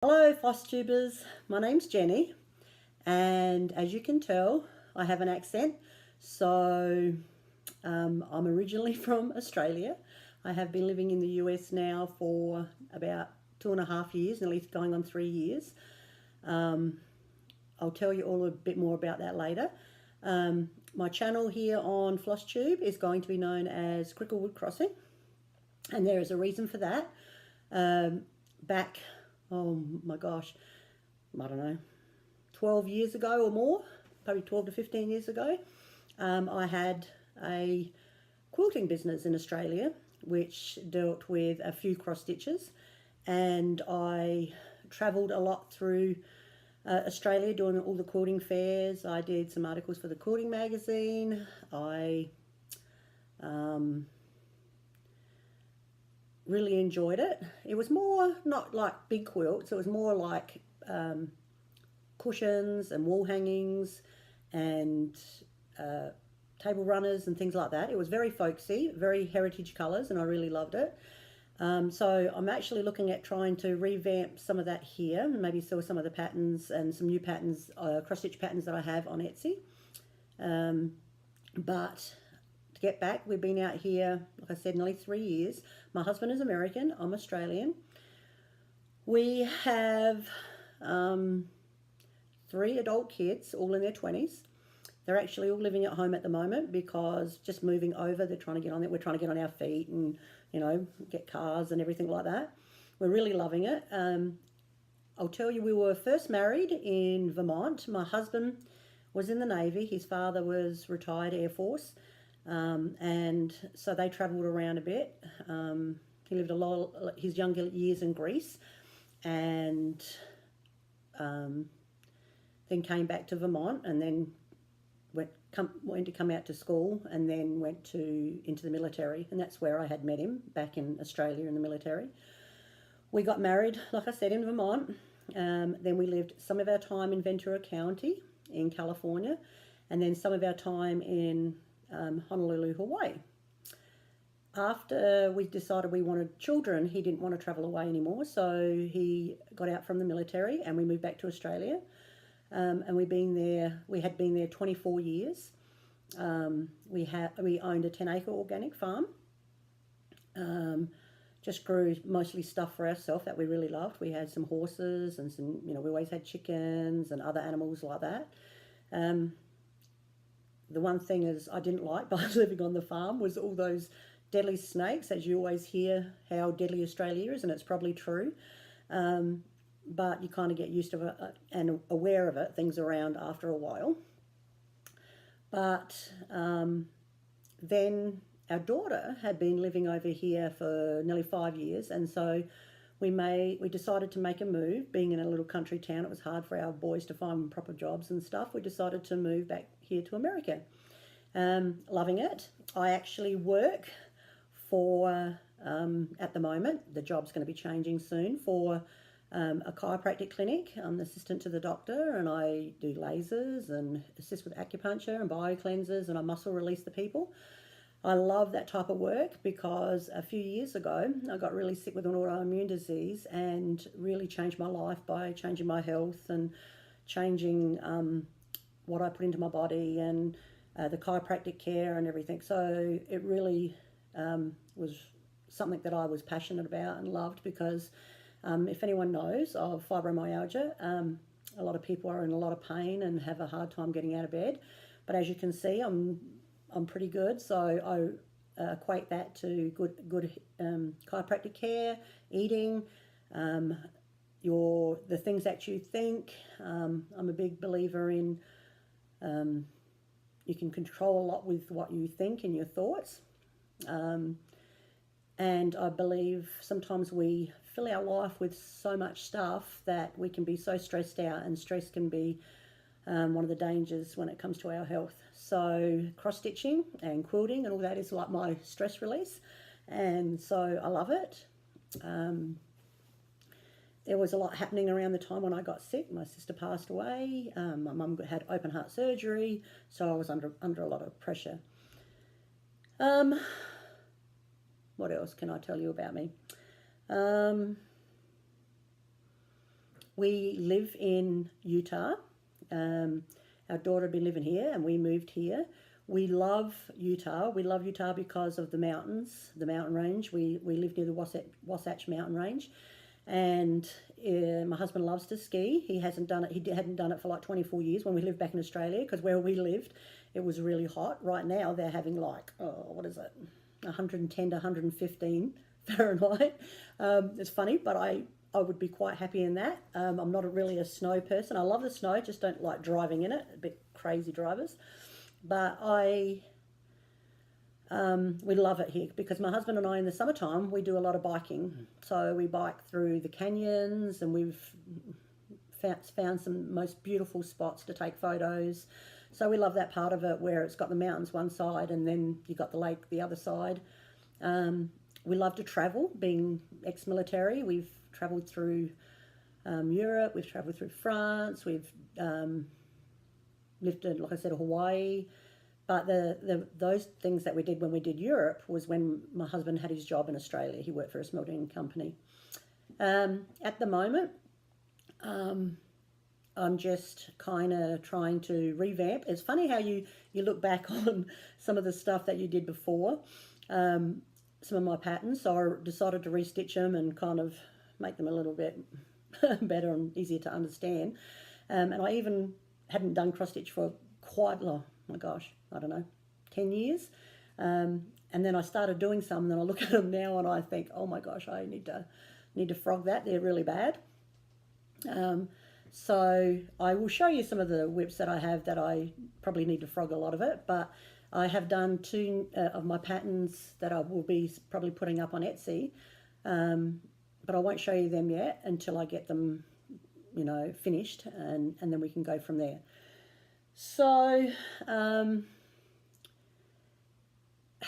Hello Flosstubers, my name's Jenny, and as you can tell I have an accent. So I'm originally from Australia. I have been living in the US now for about 2.5 years, nearly going on 3 years. I'll tell you all a bit more about that later. My channel here on Flosstube is going to be known as Cricklewood Crossing, and there is a reason for that. Back, oh my gosh, I don't know, 12 years ago or more, probably 12 to 15 years ago, I had a quilting business in Australia which dealt with a few cross stitches, and I travelled a lot through Australia doing all the quilting fairs. I did some articles for the quilting magazine. I really enjoyed it. It was more not like big quilts, it was more like cushions and wall hangings and table runners and things like that. It was very folksy, very heritage colours, and I really loved it. So I'm actually looking at trying to revamp some of that here, maybe sell some of the patterns and some new patterns, cross-stitch patterns that I have on Etsy. But to get back, we've been out here, like I said, nearly 3 years. My husband is American, I'm Australian. We have 3 adult kids, all in their 20s. They're actually all living at home at the moment because just moving over, they're trying to get on it. We're trying to get on our feet and, you know, get cars and everything like that. We're really loving it. I'll tell you, we were first married in Vermont. My husband was in the Navy. His father was retired Air Force. And so they travelled around a bit. He lived a lot of his younger years in Greece, and then came back to Vermont, and then went to come out to school, and then went into the military, and that's where I had met him, back in Australia in the military. We got married, like I said, in Vermont. Then we lived some of our time in Ventura County in California, and then some of our time in Honolulu, Hawaii. After we decided we wanted children, he didn't want to travel away anymore, so he got out from the military and we moved back to Australia. And we had been there 24 years. We owned a 10-acre organic farm. Just grew mostly stuff for ourselves that we really loved. We had some horses and some, we always had chickens and other animals like that. The one thing is I didn't like by living on the farm was all those deadly snakes, as you always hear how deadly Australia is, and it's probably true. But you kind of get used to it and aware of it, things around after a while. But then our daughter had been living over here for nearly 5 years, and so we decided to make a move. Being in a little country town, it was hard for our boys to find proper jobs and stuff. We decided to move back here to America. Loving it. I actually work for, at the moment, the job's going to be changing soon, for a chiropractic clinic. I'm the assistant to the doctor, and I do lasers and assist with acupuncture and biocleansers, and I muscle release the people. I love that type of work because a few years ago I got really sick with an autoimmune disease, and really changed my life by changing my health and changing what I put into my body, and the chiropractic care and everything. So it really was something that I was passionate about and loved, because if anyone knows of fibromyalgia, a lot of people are in a lot of pain and have a hard time getting out of bed. But as you can see, I'm pretty good, so I equate that to good chiropractic care, eating, the things that you think. I'm a big believer in you can control a lot with what you think and your thoughts. And I believe sometimes we fill our life with so much stuff that we can be so stressed out, and stress can be one of the dangers when it comes to our health. So cross-stitching and quilting and all that is like my stress release, and so I love it. There was a lot happening around the time when I got sick. My sister passed away. My mum had open heart surgery, so I was under a lot of pressure. What else can I tell you about me? we live in Utah. Our daughter had been living here and we moved here. We love Utah. We love Utah because of the mountains, the mountain range. We live near the Wasatch Mountain Range. And my husband loves to ski. He hasn't done it. He hadn't done it for like 24 years when we lived back in Australia, because where we lived, it was really hot. Right now, they're having like, 110 to 115 Fahrenheit. It's funny, but I would be quite happy in that. I'm not really a snow person. I love the snow, just don't like driving in it. A bit crazy drivers. But we love it here because my husband and I in the summertime, we do a lot of biking. So we bike through the canyons and we've found some most beautiful spots to take photos. So we love that part of it where it's got the mountains one side and then you've got the lake the other side. We love to travel, being ex-military. We've travelled through Europe, we've travelled through France, we've lived in, like I said, Hawaii. But those things that we did when we did Europe was when my husband had his job in Australia. He worked for a smelting company. At the moment, I'm just kind of trying to revamp. It's funny how you look back on some of the stuff that you did before, some of my patterns. So I decided to restitch them and kind of make them a little bit better and easier to understand. And I even hadn't done cross stitch for quite long. Oh my gosh, I don't know, 10 years. And then I started doing some, and then I look at them now and I think, oh my gosh, I need to frog that. They're really bad. So I will show you some of the WIPS that I have that I probably need to frog a lot of it, but I have done 2 of my patterns that I will be probably putting up on Etsy, but I won't show you them yet until I get them, finished, and then we can go from there. So, how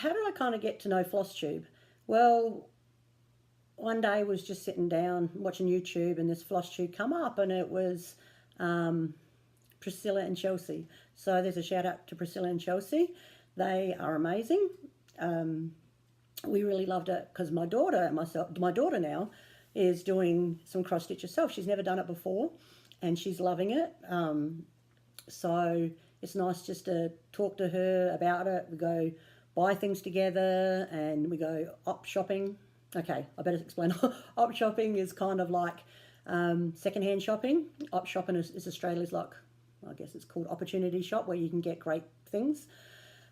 did I kind of get to know Flosstube? Well, one day I was just sitting down watching YouTube and this Flosstube come up, and it was Priscilla and Chelsea. So there's a shout out to Priscilla and Chelsea. They are amazing. We really loved it because my daughter now is doing some cross stitch herself. She's never done it before and she's loving it. So it's nice just to talk to her about it. We go buy things together and we go op shopping. Okay, I better explain. Op shopping is kind of like secondhand shopping. Op shopping is Australia's, like, I guess it's called opportunity shop, where you can get great things.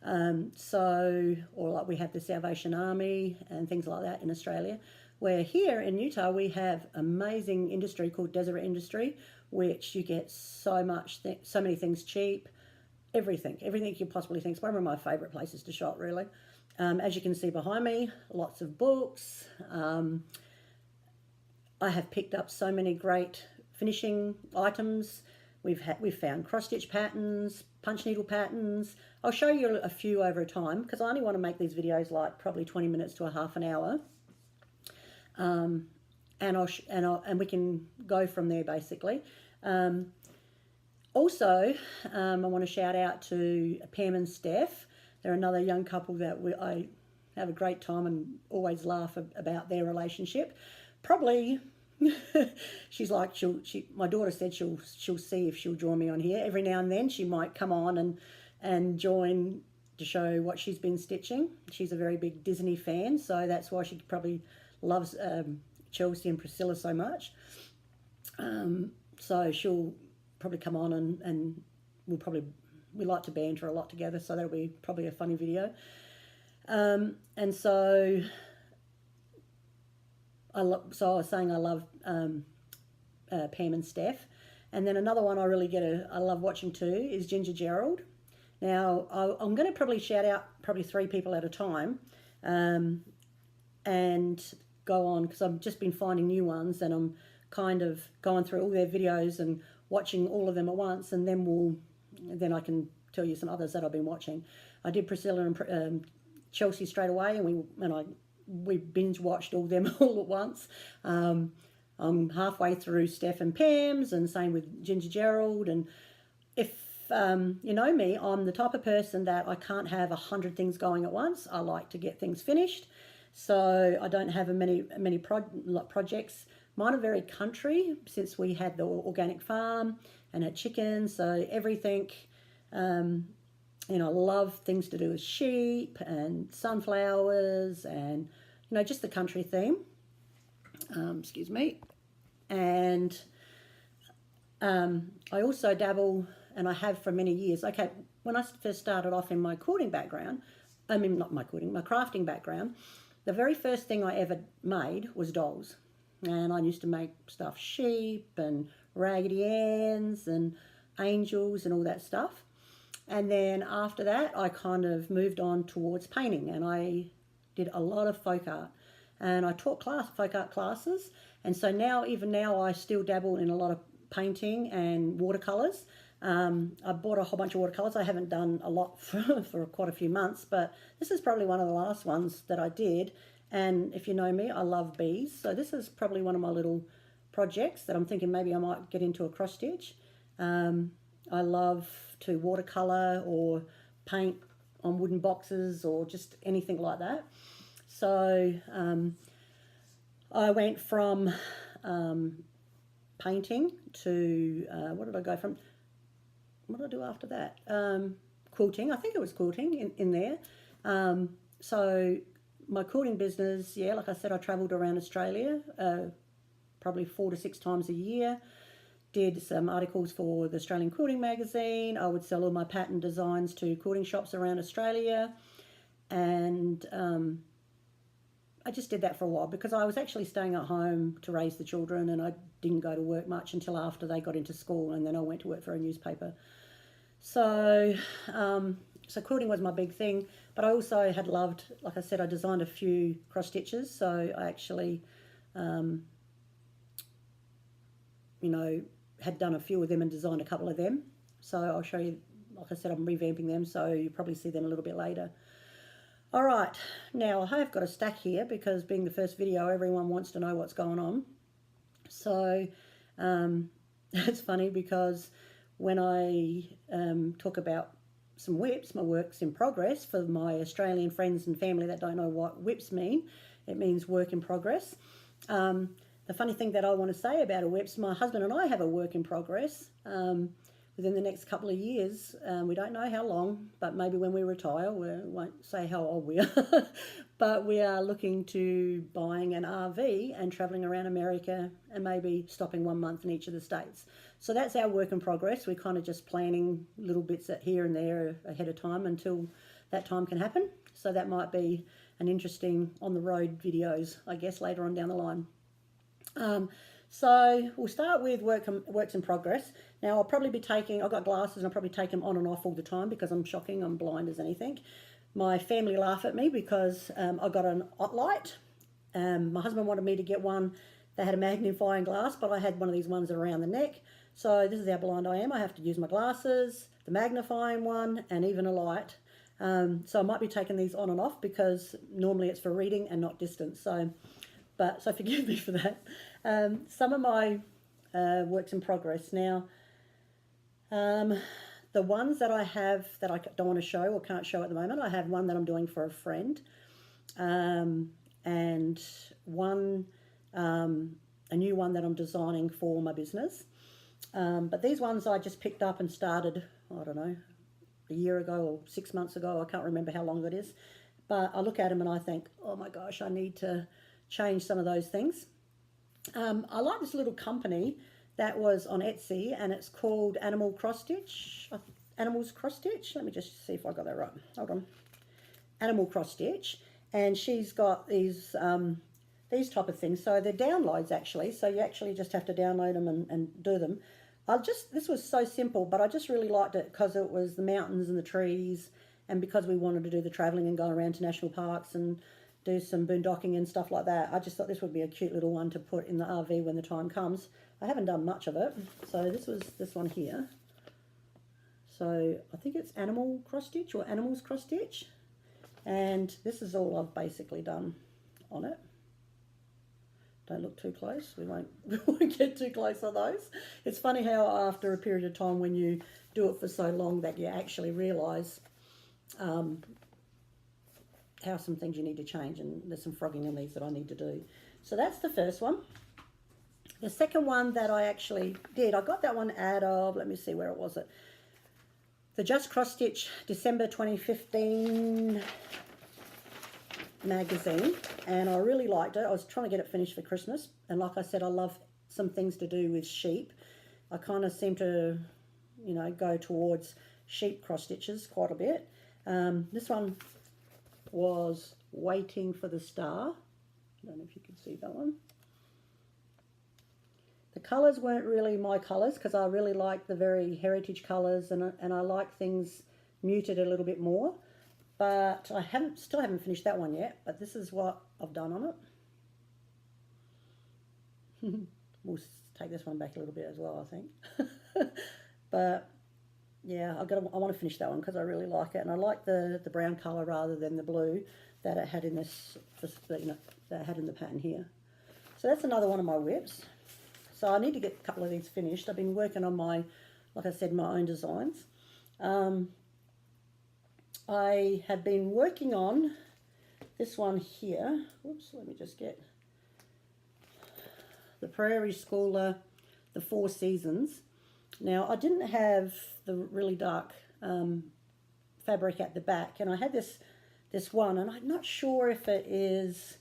Or like we have the Salvation Army and things like that in Australia. Where here in Utah we have amazing industry called Deseret Industry, which you get so many things cheap, everything you possibly think. It's one of my favourite places to shop, really. As you can see behind me, lots of books. I have picked up so many great finishing items. We've found cross stitch patterns, punch needle patterns. I'll show you a few over time because I only want to make these videos like probably 20 minutes to a half an hour. And we can go from there basically. Also, I want to shout out to Pam and Steph. They're another young couple that I have a great time and always laugh about their relationship. Probably, she's like, my daughter said she'll see if she'll join me on here. Every now and then she might come on and join to show what she's been stitching. She's a very big Disney fan, so that's why she probably loves Chelsea and Priscilla so much. So she'll probably come on and we like to banter a lot together, so that'll be probably a funny video. And so I was saying I love Pam and Steph. And then another one I love watching too is Ginger Gerald. Now I'm going to probably shout out probably 3 people at a time, and go on because I've just been finding new ones, and I'm kind of going through all their videos and watching all of them at once, and then I can tell you some others that I've been watching. I did Priscilla and Chelsea straight away, and we binge watched all them all at once. I'm halfway through Steph and Pam's, and same with Ginger Gerald. And if you know me, I'm the type of person that I can't have 100 things going at once. I like to get things finished, so I don't have many projects. mine are very country since we had the organic farm and had chickens, so everything, you know, I love things to do with sheep and sunflowers and, you know, just the country theme. Excuse me. And I also dabble, and I have for many years. Okay, when I first started off in my quilting background, I mean, not my quilting, my crafting background, the very first thing I ever made was dolls. And I used to make stuffed sheep and Raggedy Anns and angels and all that stuff. And then after that, I kind of moved on towards painting, and I did a lot of folk art. And I taught folk art classes. And so now, even now, I still dabble in a lot of painting and watercolours. I bought a whole bunch of watercolours. I haven't done a lot for quite a few months, but this is probably one of the last ones that I did. And if you know me, I love bees. So this is probably one of my little projects that I'm thinking maybe I might get into a cross stitch. I love to watercolour or paint on wooden boxes or just anything like that. So I went from painting to, what did I go from? What did I do after that? Quilting. I think it was quilting in there. So my quilting business, yeah, like I said, I travelled around Australia probably 4 to 6 times a year. Did some articles for the Australian Quilting magazine. I would sell all my pattern designs to quilting shops around Australia. And I just did that for a while because I was actually staying at home to raise the children, and I didn't go to work much until after they got into school, and then I went to work for a newspaper. So so quilting was my big thing, but I also had loved, like I said, I designed a few cross stitches, so I actually, you know, had done a few of them and designed a couple of them. So I'll show you, like I said, I'm revamping them, so you'll probably see them a little bit later. All right, now I have got a stack here because being the first video, everyone wants to know what's going on. So it's funny because when I talk about some WIPS, my works in progress, for my Australian friends and family that don't know what WIPS mean, it means work in progress. The funny thing that I want to say about a WIPS, my husband and I have a work in progress within the next couple of years. We don't know how long, but maybe when we retire, we won't say how old we are. But we are looking to buying an RV and travelling around America and maybe stopping 1 month in each of the states. So that's our work in progress. We're kind of just planning little bits at here and there ahead of time until that time can happen. So that might be an interesting on the road videos, I guess, later on down the line. So we'll start with works in progress. Now I'll probably be taking, I've got glasses and I'll probably take them on and off all the time because I'm shocking, I'm blind as anything. My family laugh at me because I got an light. My husband wanted me to get one that had a magnifying glass, but I had one of these ones that are around the neck. So this is how blind I am. I have to use my glasses, the magnifying one, and even a light. So I might be taking these on and off because normally it's for reading and not distance. So forgive me for that. Some of my works in progress. Now, the ones that I have that I don't want to show or can't show at the moment, I have one that I'm doing for a friend, and one, a new one that I'm designing for my business. But these ones I just picked up and started, I don't know, a year ago or 6 months ago. I can't remember how long that is. But I look at them and I think, oh my gosh, I need to change some of those things. I like this little company that was on Etsy, and it's called Animals Cross Stitch. Let me just see if I got that right. Hold on. Animal Cross Stitch, and she's got these type of things. So they're downloads actually. So you actually just have to download them and do them. This was so simple, but I just really liked it because it was the mountains and the trees, and because we wanted to do the traveling and go around to national parks and do some boondocking and stuff like that. I just thought this would be a cute little one to put in the RV when the time comes. I haven't done much of it. So this was this one here. So I think it's Animal Cross Stitch or Animals Cross Stitch. And this is all I've basically done on it. Don't look too close. We won't get too close on those. It's funny how after a period of time when you do it for so long that you actually realise how some things you need to change, and there's some frogging in these that I need to do. So that's the first one. The second one that I actually did, I got that one out of, let me see, where it was it? The Just Cross Stitch December 2015 magazine, and I really liked it. I was trying to get it finished for Christmas, and like I said, I love some things to do with sheep. I kind of seem to, you know, go towards sheep cross stitches quite a bit. This one was Waiting for the Star. I don't know if you can see that one. The colours weren't really my colours because I really like the very heritage colours, and I like things muted a little bit more. But I still haven't finished that one yet, but this is what I've done on it. We'll take this one back a little bit as well, I think. But yeah, I want to finish that one because I really like it, and I like the brown colour rather than the blue that it had in this, you know, that it had in the pattern here. So that's another one of my WIPs. So I need to get a couple of these finished. I've been working on my, like I said, my own designs. I have been working on this one here. Oops, let me just get the Prairie Schooler, the 4 Seasons. Now, I didn't have the really dark fabric at the back, and I had this one, and I'm not sure if it is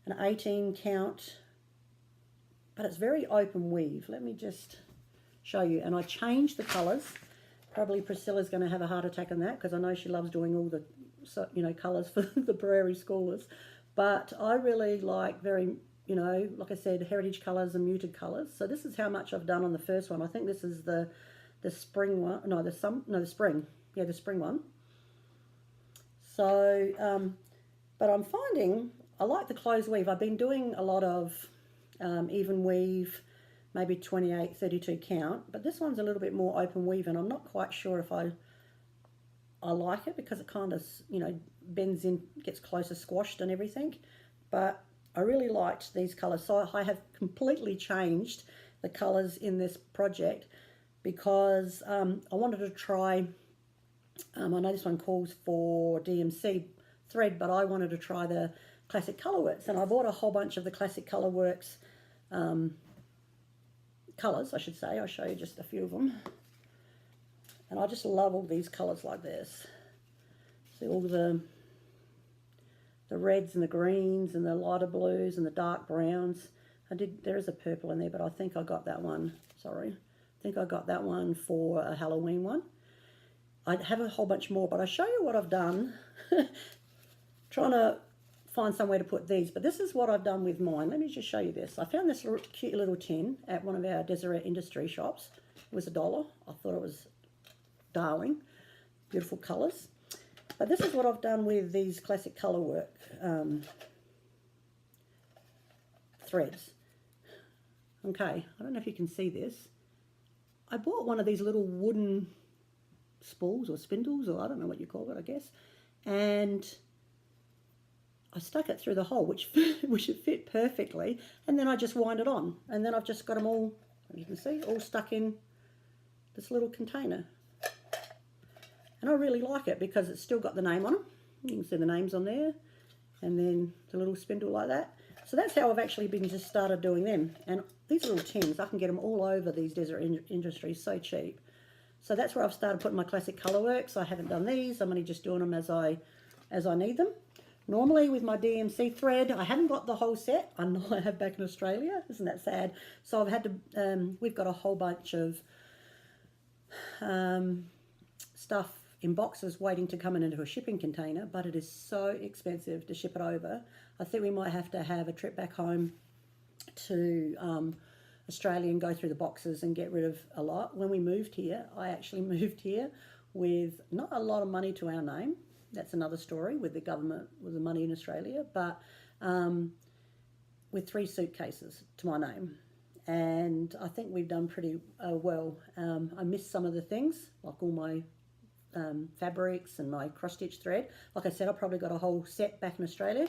an 18 count, but it's very open weave. Let me just show you. And I changed the colours. Probably Priscilla's going to have a heart attack on that because I know she loves doing all the, you know, colours for the Prairie Schoolers. But I really like very, you know, like I said, heritage colours and muted colours. So this is how much I've done on the first one. I think this is the spring one. No, the spring. Yeah, the spring one. So, but I'm finding I like the closed weave. I've been doing a lot of even weave, maybe 28, 32 count, but this one's a little bit more open weave, and I'm not quite sure if I like it because it kind of, you know, bends in, gets closer squashed and everything. But I really liked these colours, so I have completely changed the colours in this project because I wanted to try, I know this one calls for DMC thread, but I wanted to try the Classic Colourworks, and I bought a whole bunch of the Classic Colourworks colours, I should say. I'll show you just a few of them. And I just love all these colours like this. See all the reds and the greens and the lighter blues and the dark browns. There is a purple in there, but I think I got that one, sorry. I think I got that one for a Halloween one. I have a whole bunch more, but I'll show you what I've done. Trying to find somewhere to put these, but this is what I've done with mine. Let me just show you this. I found this cute little tin at one of our Deseret industry shops. It was $1. I thought it was darling. Beautiful colours. But this is what I've done with these Classic Colourwork threads. Okay, I don't know if you can see this. I bought one of these little wooden spools or spindles, or I don't know what you call it, I guess, and I stuck it through the hole, which it fit perfectly, and then I just wind it on, and then I've just got them all, as you can see, all stuck in this little container. And I really like it because it's still got the name on them. You can see the names on there, and then the little spindle like that. So that's how I've actually been just started doing them. And these little tins, I can get them all over these Deseret Industries, so cheap. So that's where I've started putting my Classic Colourworks. I haven't done these. I'm only just doing them as I need them. Normally with my DMC thread, I haven't got the whole set. I know I have back in Australia. Isn't that sad? So I've had to, we've got a whole bunch of stuff in boxes waiting to come into a shipping container, but it is so expensive to ship it over. I think we might have to have a trip back home to Australia and go through the boxes and get rid of a lot. When we moved here, I actually moved here with not a lot of money to our name. That's another story with the government, with the money in Australia, but with 3 suitcases to my name. And I think we've done pretty well. I missed some of the things, like all my fabrics and my cross-stitch thread. Like I said, I probably got a whole set back in Australia,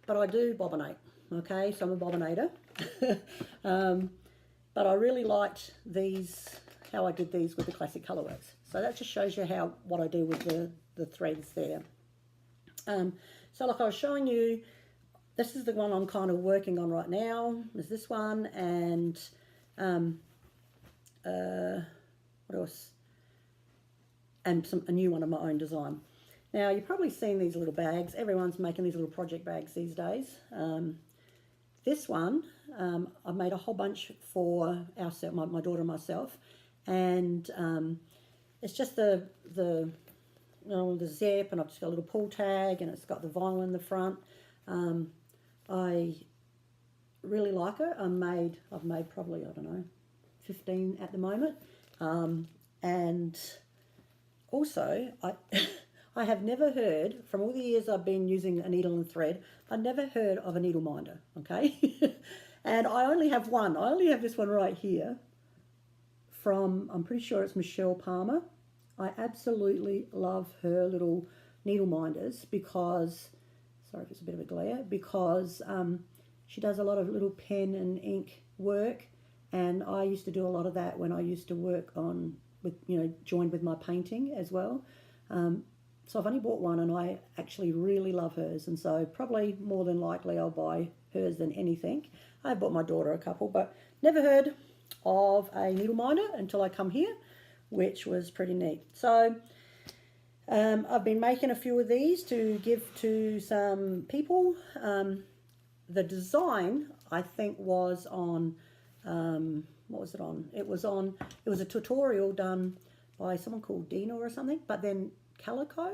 but I do bobbinate, okay? So I'm a bobbinator. But I really liked these, how I did these with the Classic Colourworks. So that just shows you what I do with the threads there. So like I was showing you, this is the one I'm kind of working on right now, is this one, and what else? And a new one of my own design. Now, you've probably seen these little bags. Everyone's making these little project bags these days. This one, I've made a whole bunch for ourselves, my daughter and myself, and it's just the zip, and I've just got a little pull tag, and it's got the vinyl in the front. I really like it. I've made probably, I don't know, 15 at the moment, and also I have never heard, from all the years I've been using a needle and thread, I've never heard of a needle minder, okay? And I only have one. I only have this one right here from, I'm pretty sure it's Michelle Palmer. I absolutely love her little needle minders because, sorry if it's a bit of a glare, because she does a lot of little pen and ink work, and I used to do a lot of that when I used to work on, joined with my painting as well. So I've only bought one, and I actually really love hers, and so probably more than likely I'll buy hers than anything. I bought my daughter a couple, but never heard of a needle minder until I come here, which was pretty neat. So I've been making a few of these to give to some people. The design, I think, was on, what was it on? It was a tutorial done by someone called Dina or something, but then Calico,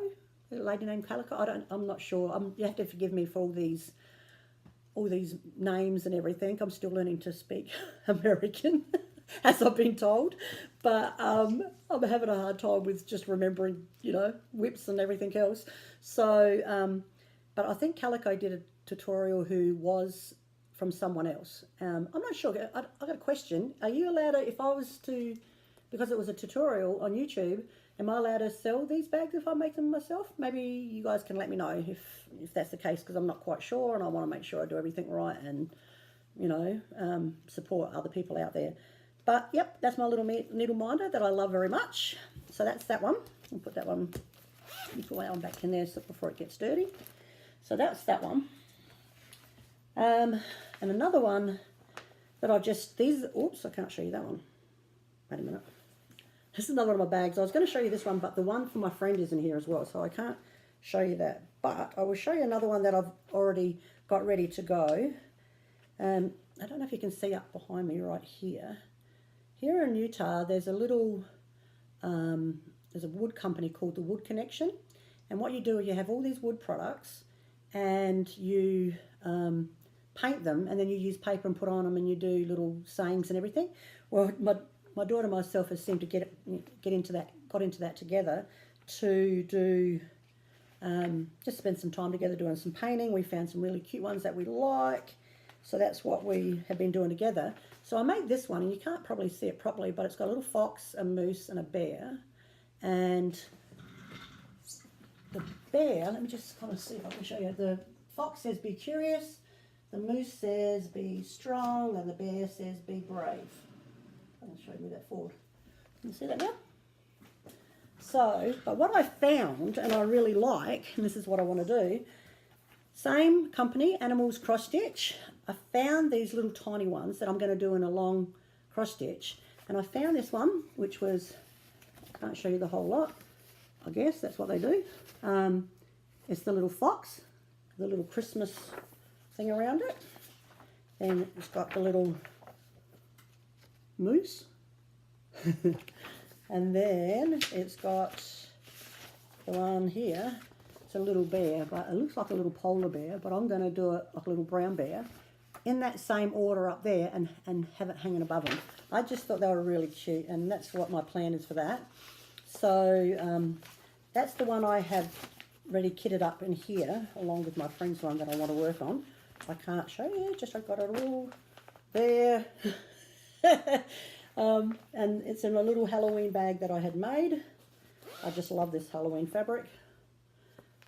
a lady named Calico, I'm not sure. You have to forgive me for all these names and everything. I'm still learning to speak American, as I've been told, but I'm having a hard time with just remembering, WIPS and everything else. So, but I think Calico did a tutorial who was from someone else. I'm not sure. I got a question. Are you allowed to, if I was to, because it was a tutorial on YouTube, am I allowed to sell these bags if I make them myself? Maybe you guys can let me know if that's the case, because I'm not quite sure, and I want to make sure I do everything right and, support other people out there. But, yep, that's my little needle minder that I love very much. So that's that one. I'll put that one, put that one back in there before it gets dirty. So that's that one. And another one that I've just, oops, I can't show you that one. Wait a minute. This is another one of my bags. I was going to show you this one, but the one for my friend is in here as well, so I can't show you that. But I will show you another one that I've already got ready to go. I don't know if you can see up behind me right here. Here in Utah, there's a little, there's a wood company called the Wood Connection. And what you do is you have all these wood products, and you paint them, and then you use paper and put on them, and you do little sayings and everything. Well, my daughter and myself have seemed to got into that together to do, just spend some time together doing some painting. We found some really cute ones that we like, so that's what we have been doing together. So I made this one, and you can't probably see it properly, but it's got a little fox, a moose, and a bear. And the bear, let me just kind of see if I can show you. The fox says be curious, the moose says be strong, and the bear says be brave. I'll show you that forward. Can you see that now? So, but what I found, and I really like, and this is what I want to do, same company, Animals Cross Stitch. I found these little tiny ones that I'm going to do in a long cross stitch, and I found this one, which was, I can't show you the whole lot, I guess that's what they do. It's the little fox, the little Christmas thing around it, and it's got the little moose, and then it's got the one here. It's a little bear, but it looks like a little polar bear, but I'm going to do it like a little brown bear in that same order up there, and have it hanging above them. I just thought they were really cute, and that's what my plan is for that. So that's the one I have ready kitted up in here, along with my friend's one that I want to work on. I can't show you, just I've got it all there. And it's in a little Halloween bag that I had made. I just love this Halloween fabric.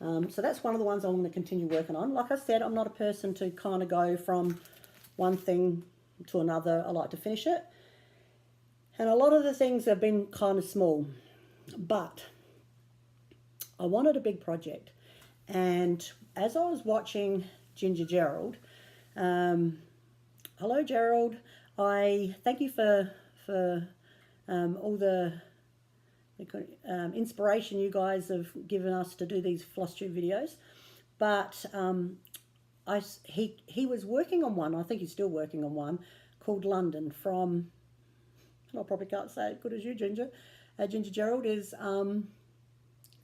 So that's one of the ones I'm going to continue working on. Like I said, I'm not a person to kind of go from one thing to another. I like to finish it. And a lot of the things have been kind of small, but I wanted a big project. And as I was watching Ginger Gerald. Hello, Gerald. I thank you for all the inspiration you guys have given us to do these Flosstube videos. But he was working on one, I think he's still working on one, called London from, I probably can't say it good as you, Ginger. Ginger Gerald is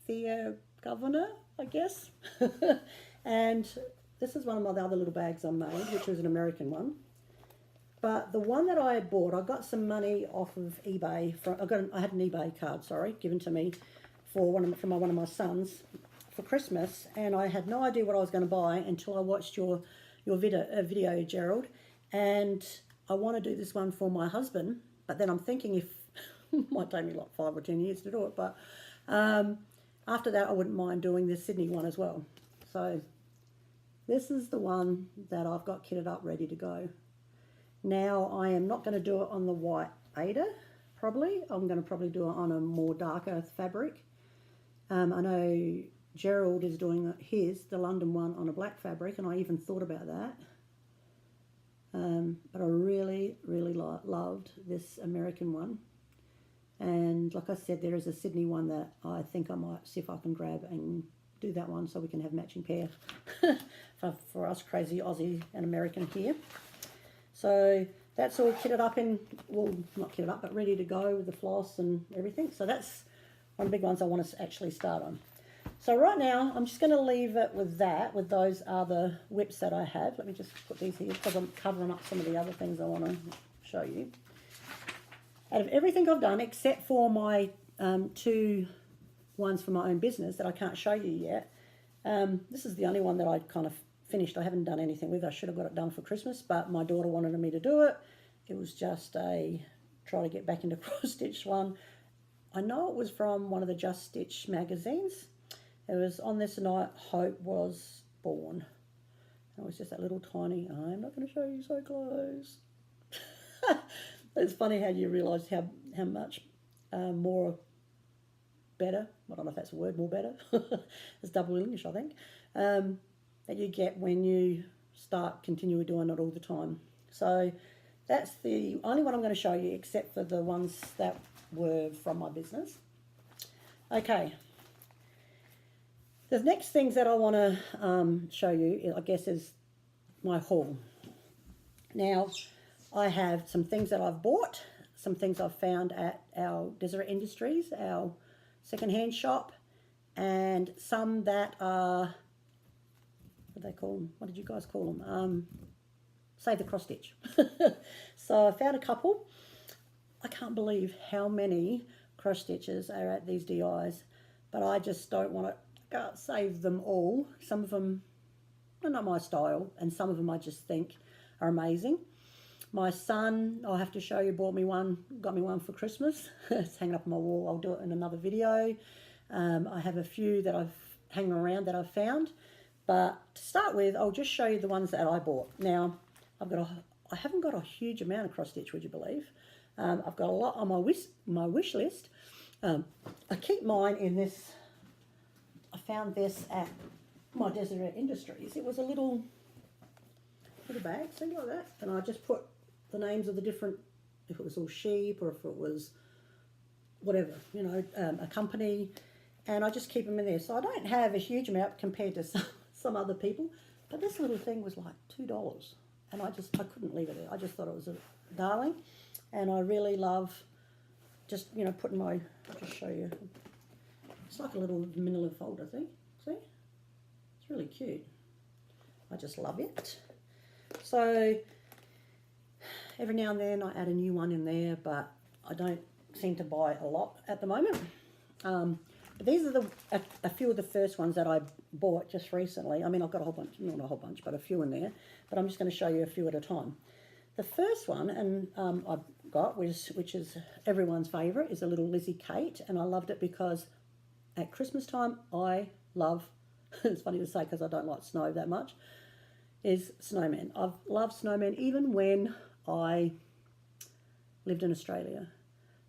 the governor, I guess. And this is one of my other little bags I made, which was an American one. But the one that I had bought, I got some money off of eBay. I had an eBay card, given to me from one of my sons for Christmas, and I had no idea what I was going to buy until I watched your video, Gerald. And I want to do this one for my husband, but then I'm thinking it might take me like 5 or 10 years to do it, but after that I wouldn't mind doing the Sydney one as well. So this is the one that I've got kitted up ready to go. Now I am not going to do it on the white Ada, probably. I'm going to probably do it on a more darker fabric. I know Gerald is doing the London one, on a black fabric, and I even thought about that. But I really, really loved this American one. And like I said, there is a Sydney one that I think I might see if I can grab and do that one so we can have matching pair for us crazy Aussie and American here. So that's all kitted up in, well, not kitted up, but ready to go with the floss and everything. So that's one of the big ones I want to actually start on. So right now, I'm just going to leave it with that, with those other WIPS that I have. Let me just put these here because I'm covering up some of the other things I want to show you. Out of everything I've done, except for my 2 ones for my own business that I can't show you yet, this is the only one that I kind of finished. I haven't done anything with. I should have got it done for Christmas, but my daughter wanted me to do it. It was just a try to get back into cross stitch one. I know it was from one of the Just Stitch magazines. It was on this night Hope was born. It was just that little tiny, I'm not going to show you so close. It's funny how you realise how much more better, I don't know if that's a word, more better, it's double English I think, that you get when you start continually doing it all the time. So that's the only one I'm going to show you, except for the ones that were from my business. Okay. The next things that I want to show you, I guess, is my haul. Now, I have some things that I've bought, some things I've found at our Deseret Industries, our second-hand shop, and some that are, what do they call them? What did you guys call them? Save the cross stitch. So I found a couple. I can't believe how many cross stitches are at these DIs, but I just don't want to, can't save them all. Some of them are not my style, and some of them I just think are amazing. My son, I'll have to show you, got me one for Christmas. It's hanging up on my wall. I'll do it in another video. I have a few that I've hanging around that I've found, but to start with, I'll just show you the ones that I bought. Now, I haven't got a huge amount of cross stitch, would you believe? I've got a lot on my wish list. I keep mine in this. I found this at my Deseret Industries. It was a little bag, thing like that, and I just put the names of the different, if it was all sheep or if it was whatever, you know, a company, and I just keep them in there. So I don't have a huge amount compared to some other people, but this little thing was like $2, and I couldn't leave it there. I just thought it was a darling, and I really love just, you know, putting my, I'll just show you. It's like a little manila folder thing. See? It's really cute. I just love it. So every now and then I add a new one in there, but I don't seem to buy a lot at the moment. But these are a few of the first ones that I bought just recently. I mean, I've got a whole bunch, not a whole bunch, but a few in there. But I'm just going to show you a few at a time. The first one, and I've got, which is everyone's favourite, is a little Lizzie Kate, and I loved it because at Christmas time I love, it's funny to say because I don't like snow that much, is snowmen. I've loved snowmen even when I lived in Australia.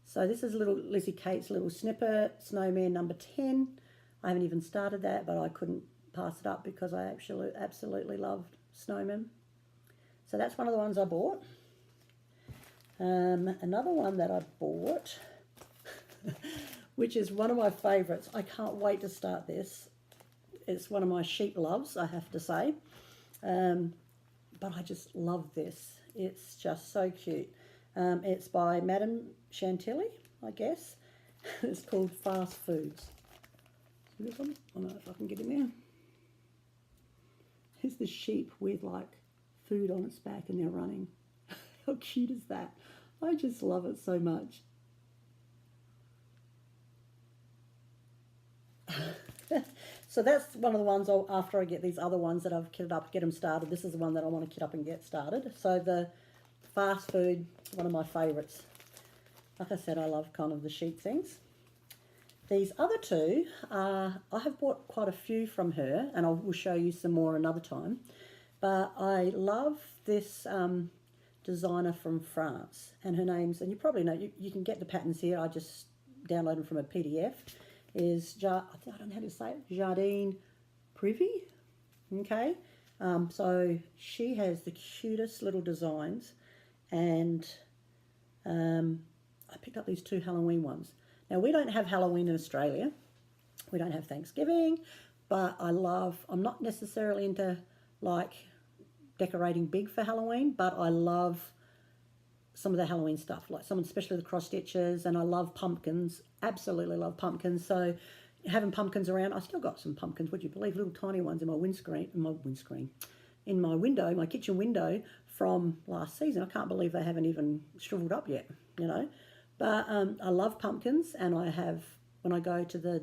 So this is little Lizzie Kate's little snipper snowman number 10. I haven't even started that, but I couldn't pass it up because I absolutely love snowmen. So that's one of the ones I bought. Another one that I bought, which is one of my favourites. I can't wait to start this. It's one of my sheep loves, I have to say. But I just love this. It's just so cute. It's by Madame Chantilly, I guess. It's called Fast Foods. See this one? I don't know if I can get in there. It's the sheep with like food on its back and they're running. How cute is that? I just love it so much. So that's one of the ones after I get these other ones that I've kitted up, get them started. This is the one that I want to kit up and get started. So the fast food, one of my favourites. Like I said, I love kind of the sheep things. These other two, I have bought quite a few from her, and I will show you some more another time. But I love this designer from France, and her name's, and you probably know, you can get the patterns here. I just download them from a PDF. I don't know how to say it, Jardine Privy. Okay, so she has the cutest little designs, and I picked up these two Halloween ones. Now, we don't have Halloween in Australia. We don't have Thanksgiving, but I'm not necessarily into like decorating big for Halloween, but I love some of the Halloween stuff, like especially the cross stitches, and I love pumpkins, absolutely love pumpkins. So having pumpkins around, I still got some pumpkins, would you believe, little tiny ones in my window, my kitchen window from last season. I can't believe they haven't even shriveled up yet, you know. But I love pumpkins, and when I go to the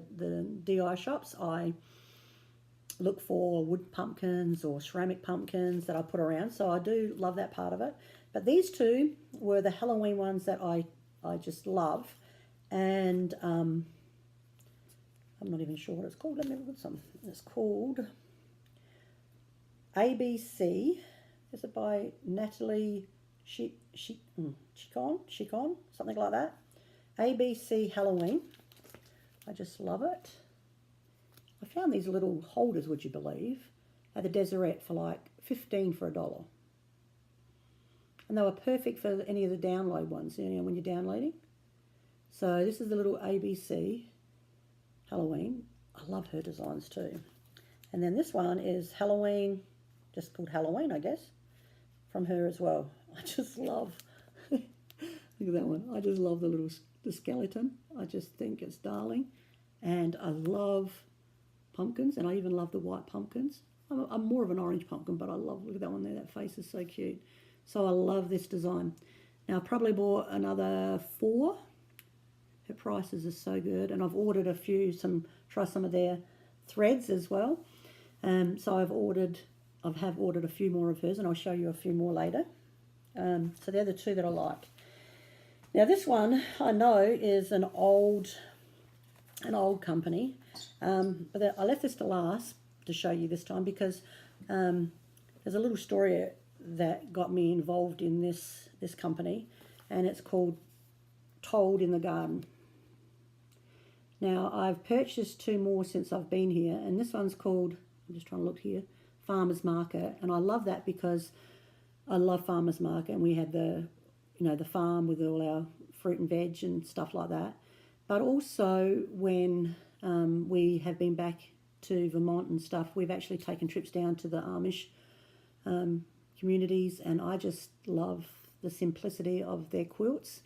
DI shops, I look for wood pumpkins or ceramic pumpkins that I put around. So I do love that part of it. But these two were the Halloween ones that I just love. And I'm not even sure what it's called. Let me look at some. It's called ABC. Is it by Natalie Chicon, something like that. ABC Halloween. I just love it. I found these little holders, would you believe, at the Deseret for like $15 for $1. And they were perfect for any of the download ones, you know, when you're downloading. So this is the little ABC Halloween. I love her designs too. And then this one is Halloween, just called Halloween, I guess, from her as well. I just love, look at that one. I just love the skeleton. I just think it's darling. And I love pumpkins, and I even love the white pumpkins. I'm more of an orange pumpkin, but look at that one there. That face is so cute. So I love this design. Now, I probably bought another 4. Her prices are so good. And I've ordered a few, try some of their threads as well. So I have ordered a few more of hers, and I'll show you a few more later. So they're the two that I like. Now, this one I know is an old company. But I left this to last to show you this time because there's a little story that got me involved in this company, and it's called Told in the Garden. Now, I've purchased 2 more since I've been here, and this one's called, I'm just trying to look here, Farmers Market, and I love that because I love Farmers Market, and we had the farm with all our fruit and veg and stuff like that. But also when we have been back to Vermont and stuff, we've actually taken trips down to the Amish communities, and I just love the simplicity of their quilts.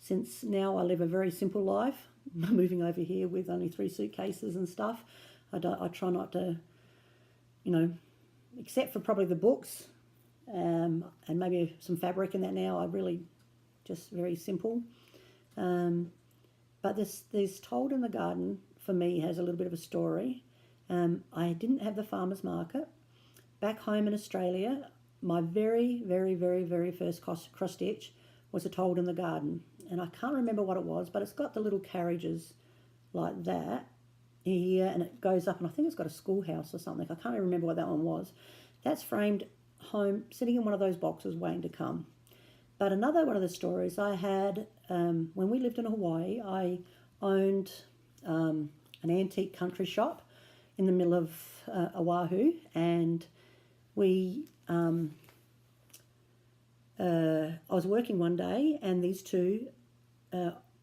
Since now I live a very simple life, moving over here with only 3 suitcases and stuff, I try not to, except for probably the books and maybe some fabric in that now, I really just very simple. But this Told in the Garden, for me, has a little bit of a story. I didn't have the farmer's market. Back home in Australia, my very, very, very, very first cross stitch was a Told in the Garden. And I can't remember what it was, but it's got the little carriages like that here, and it goes up, and I think it's got a schoolhouse or something. I can't even remember what that one was. That's framed home, sitting in one of those boxes waiting to come. But another one of the stories I had, when we lived in Hawaii, I owned an antique country shop in the middle of Oahu, and we I was working one day, and these two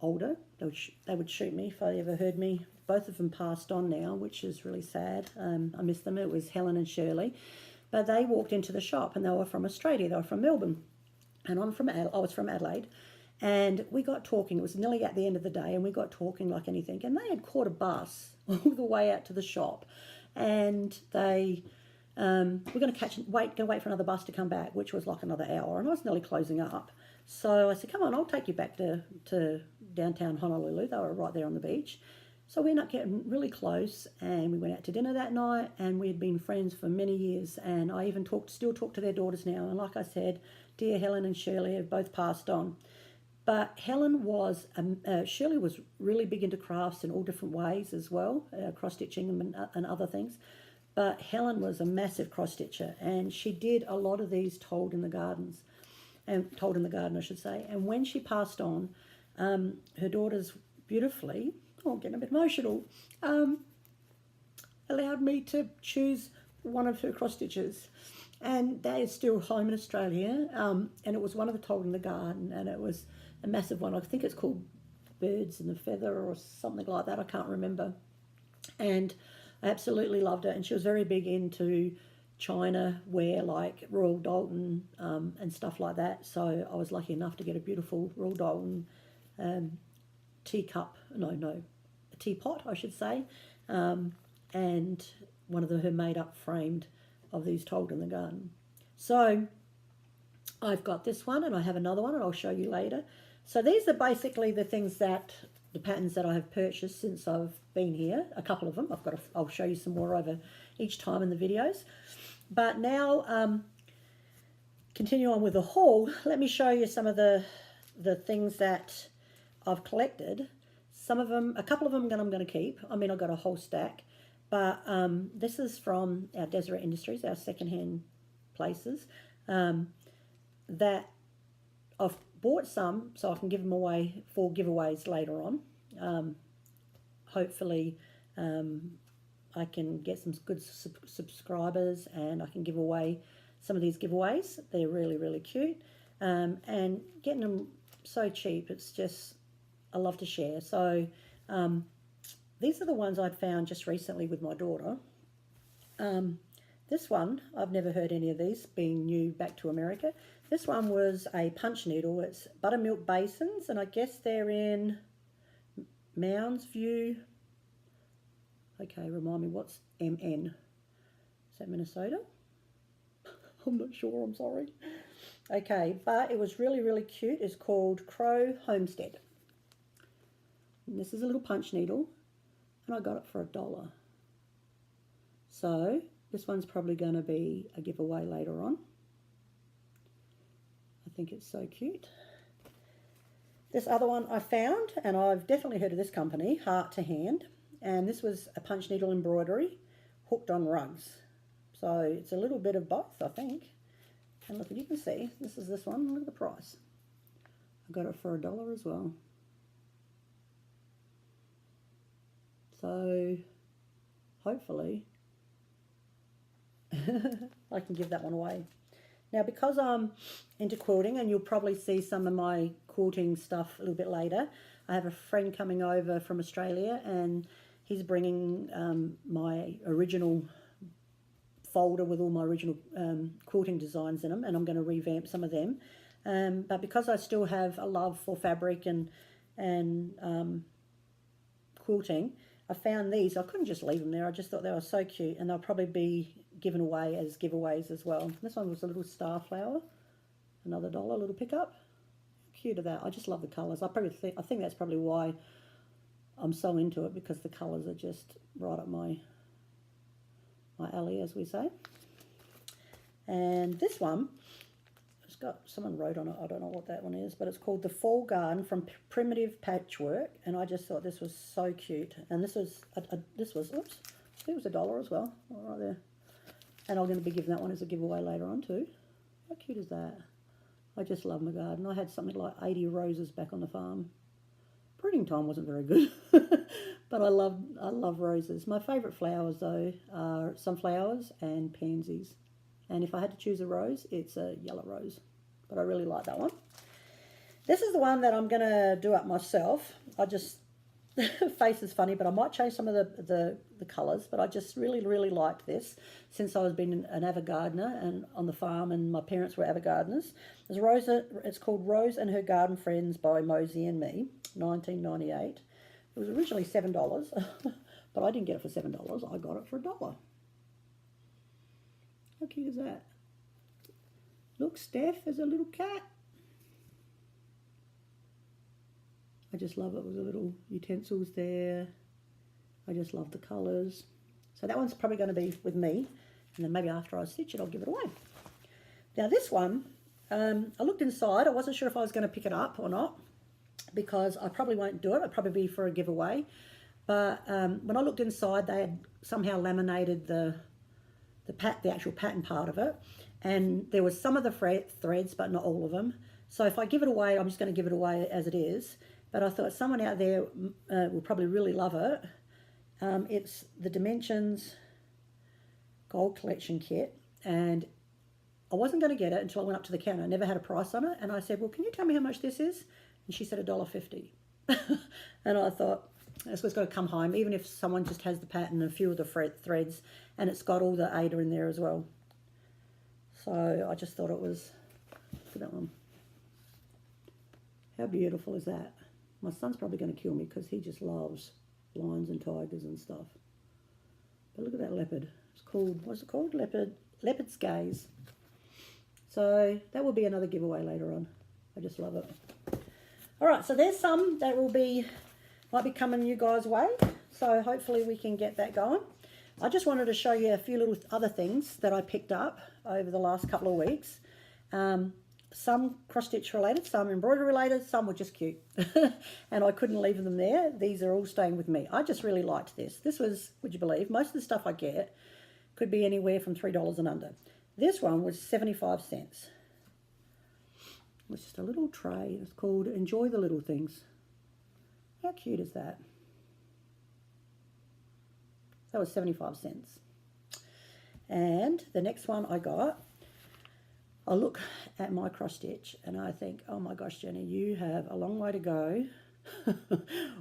older, they would shoot me if I ever heard me. Both of them passed on now, which is really sad. I miss them. It was Helen and Shirley. But they walked into the shop, and they were from Australia. They were from Melbourne, and I was from Adelaide. And we got talking. It was nearly at the end of the day, and we got talking like anything. And they had caught a bus all the way out to the shop, and they were going to wait for another bus to come back, which was like another hour. And I was nearly closing up. So I said, come on, I'll take you back to downtown Honolulu. They were right there on the beach. So we ended up getting really close, and we went out to dinner that night, and we had been friends for many years. And I even still talk to their daughters now. And like I said, dear Helen and Shirley have both passed on. But Shirley was really big into crafts in all different ways as well, cross-stitching and other things. But Helen was a massive cross-stitcher, and she did a lot of these told in the garden, I should say. And when she passed on, her daughters beautifully, I'm getting a bit emotional, allowed me to choose one of her cross-stitches. And that is still home in Australia, and it was one of the told in the garden, and it was a massive one. I think it's called Birds in the Feather or something like that. I can't remember. And I absolutely loved it. And she was very big into China wear, like Royal Dalton and stuff like that. So I was lucky enough to get a beautiful Royal Dalton a teapot, I should say, and one of her made-up framed of these told in the garden. So I've got this one, and I have another one, and I'll show you later. So these are basically the patterns that I have purchased since I've been here. A couple of them. I'll show you some more over each time in the videos. But now, continue on with the haul. Let me show you some of the things that I've collected. A couple of them I'm going to keep. I mean, I've got a whole stack. But this is from our Deseret Industries, our secondhand places, that I've bought some so I can give them away for giveaways later on. Hopefully I can get some good subscribers, and I can give away some of these giveaways. They're really, really cute. And getting them so cheap, it's just, I love to share. So these are the ones I'd found just recently with my daughter. This one, I've never heard any of these, being new back to America. This one was a punch needle. It's buttermilk basins, and I guess they're in Mounds View. Okay, remind me, what's MN? Is that Minnesota? I'm not sure, I'm sorry. Okay, but it was really, really cute. It's called Crow Homestead. And this is a little punch needle, and I got it for $1. So this one's probably going to be a giveaway later on. I think it's so cute. This other one I found, and I've definitely heard of this company, Heart to Hand, and this was a punch needle embroidery hooked on rugs. So it's a little bit of both, I think. And look, you can see, this is this one. Look at the price. I got it for $1 as well. So hopefully I can give that one away. Now, because I'm into quilting, and you'll probably see some of my quilting stuff a little bit later, I have a friend coming over from Australia, and he's bringing my original folder with all my original quilting designs in them, and I'm going to revamp some of them. But because I still have a love for fabric and quilting, I found these. I couldn't just leave them there. I just thought they were so cute, and they'll probably be given away as giveaways as well. This one was a little star flower, another $1, little pickup. How cute are that? I just love the colours. I think that's probably why I'm so into it, because the colours are just right up my alley, as we say. And this one, it's got, someone wrote on it, I don't know what that one is, but it's called The Fall Garden from Primitive Patchwork, and I just thought this was so cute. And this was, oops, it was $1 as well, right there. And I'm going to be giving that one as a giveaway later on too. How cute is that? I just love my garden. I had something like 80 roses back on the farm. printing time wasn't very good. But I love roses. My favourite flowers though are sunflowers and pansies. And if I had to choose a rose, it's a yellow rose. But I really like that one. This is the one that I'm going to do up myself. I just, face is funny, but I might change some of the colours. But I just really liked this since I was been an avid gardener and on the farm, and my parents were avid gardeners. It's called Rose and Her Garden Friends by Mosey and Me, 1998. It was originally $7, but I didn't get it for $7. I got it for $1. How cute is that? Look, Steph, there's a little cat. I just love it with the little utensils there. I just love the colours. So that one's probably going to be with me, and then maybe after I stitch it, I'll give it away. Now this one, I looked inside. I wasn't sure if I was going to pick it up or not, because I probably won't do it. It'll probably be for a giveaway. But when I looked inside, they had somehow laminated the actual pattern part of it, and there was some of the threads, but not all of them. So if I give it away, I'm just going to give it away as it is. But I thought someone out there will probably really love it. It's the Dimensions Gold Collection Kit, and I wasn't going to get it until I went up to the counter. I never had a price on it, and I said, well, can you tell me how much this is? And she said $1.50. And I thought, this was going to come home, even if someone just has the pattern and a few of the threads, and it's got all the Ada in there as well. So I just thought it was, look at that one. How beautiful is that? My son's probably going to kill me because he just loves lions and tigers and stuff. But look at that leopard. It's called, what's it called? Leopard's Gaze. So that will be another giveaway later on. I just love it. All right, so there's some that might be coming you guys' way. So hopefully we can get that going. I just wanted to show you a few little other things that I picked up over the last couple of weeks. Some cross-stitch related, some embroidery related, some were just cute. And I couldn't leave them there. These are all staying with me. I just really liked this. This was, would you believe, most of the stuff I get could be anywhere from $3 and under. This one was 75 cents. It's just a little tray. It's called Enjoy the Little Things. How cute is that? That was 75 cents. And the next one I got, I look at my cross stitch and I think, oh my gosh, Jenny, you have a long way to go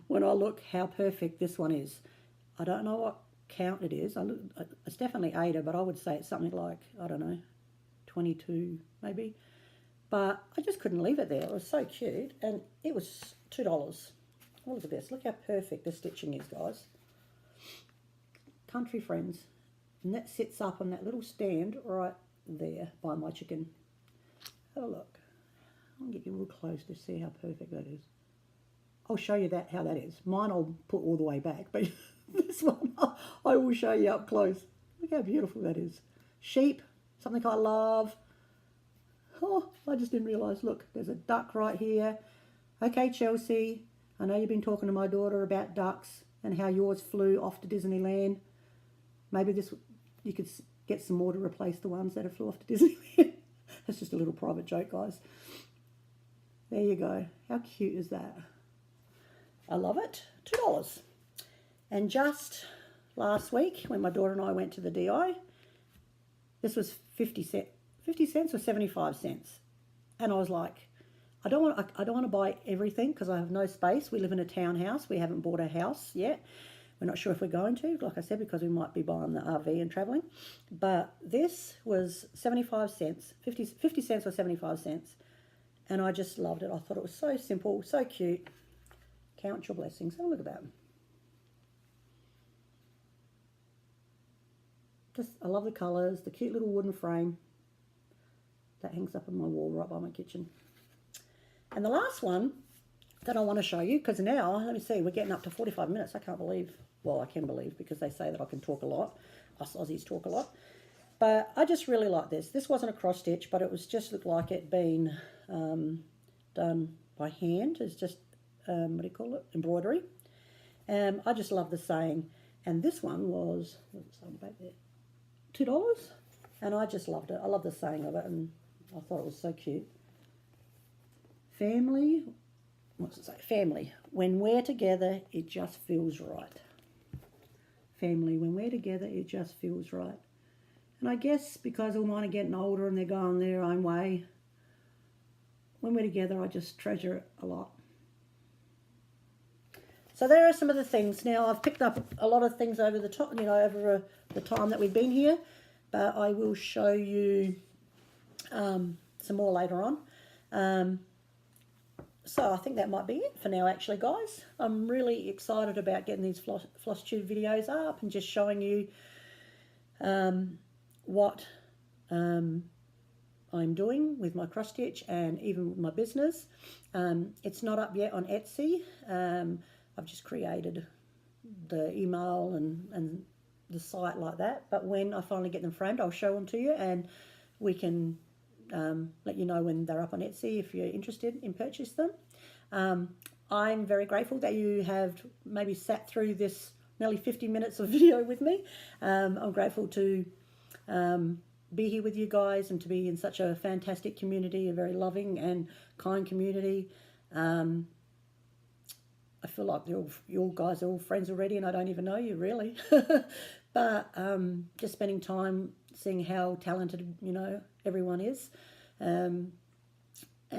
when I look how perfect this one is. I don't know what count it is. It's definitely Ada, but I would say it's something like, I don't know, 22 maybe. But I just couldn't leave it there. It was so cute, and it was $2. Oh, look at this. Look how perfect the stitching is, guys. Country Friends. And that sits up on that little stand right there by my chicken. Have a look. I'll get you real close to see how perfect that is. I'll show you how that is. Mine I'll put all the way back, but this one I will show you up close. Look how beautiful that is. Sheep, something I love. Oh, I just didn't realise. Look, there's a duck right here. Okay, Chelsea, I know you've been talking to my daughter about ducks and how yours flew off to Disneyland. Maybe you could get some more to replace the ones that have flew off to Disneyland. That's just a little private joke, guys. There you go. How cute is that? I love it. $2. And just last week, when my daughter and I went to the DI, this was 50 cents or 75 cents. And I was like, I don't want to buy everything because I have no space. We live in a townhouse. We haven't bought a house yet. We're not sure if we're going to, like I said, because we might be buying the RV and traveling. But this was 75 cents, 50 cents or 75 cents. And I just loved it. I thought it was so simple, so cute. Count your blessings. Have a look at that. I love the colours, the cute little wooden frame that hangs up on my wall right by my kitchen. And the last one that I want to show you, because now, let me see, we're getting up to 45 minutes. I can't believe, well, I can believe because they say that I can talk a lot. Us Aussies talk a lot. But I just really like this. This wasn't a cross stitch, but it was just looked like it being done by hand. It's just, what do you call it? Embroidery. I just love the saying. And this one was, what's the saying back there? $2. And I just loved it. I love the saying of it, and I thought it was so cute. Family what's it say? Family. When we're together, it just feels right. Family. When we're together, it just feels right. And I guess because all mine are getting older and they're going their own way, when we're together, I just treasure it a lot. So there are some of the things. Now, I've picked up a lot of things over the top, over the time that we've been here, but I will show you some more later on. So I think that might be it for now, actually, guys. I'm really excited about getting these Flosstube videos up and just showing you what I'm doing with my cross stitch and even with my business. It's not up yet on Etsy. I've just created the email and the site like that. But when I finally get them framed, I'll show them to you, and we can let you know when they're up on Etsy if you're interested in purchase them. I'm very grateful that you have maybe sat through this nearly 50 minutes of video with me. I'm grateful to be here with you guys and to be in such a fantastic community, a very loving and kind community. I feel like you all guys are all friends already and I don't even know you really. But just spending time seeing how talented, everyone is. And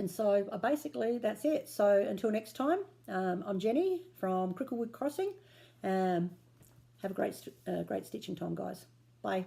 so basically that's it. So until next time, I'm Jenny from Cricklewood Crossing. Have a great stitching time, guys. Bye.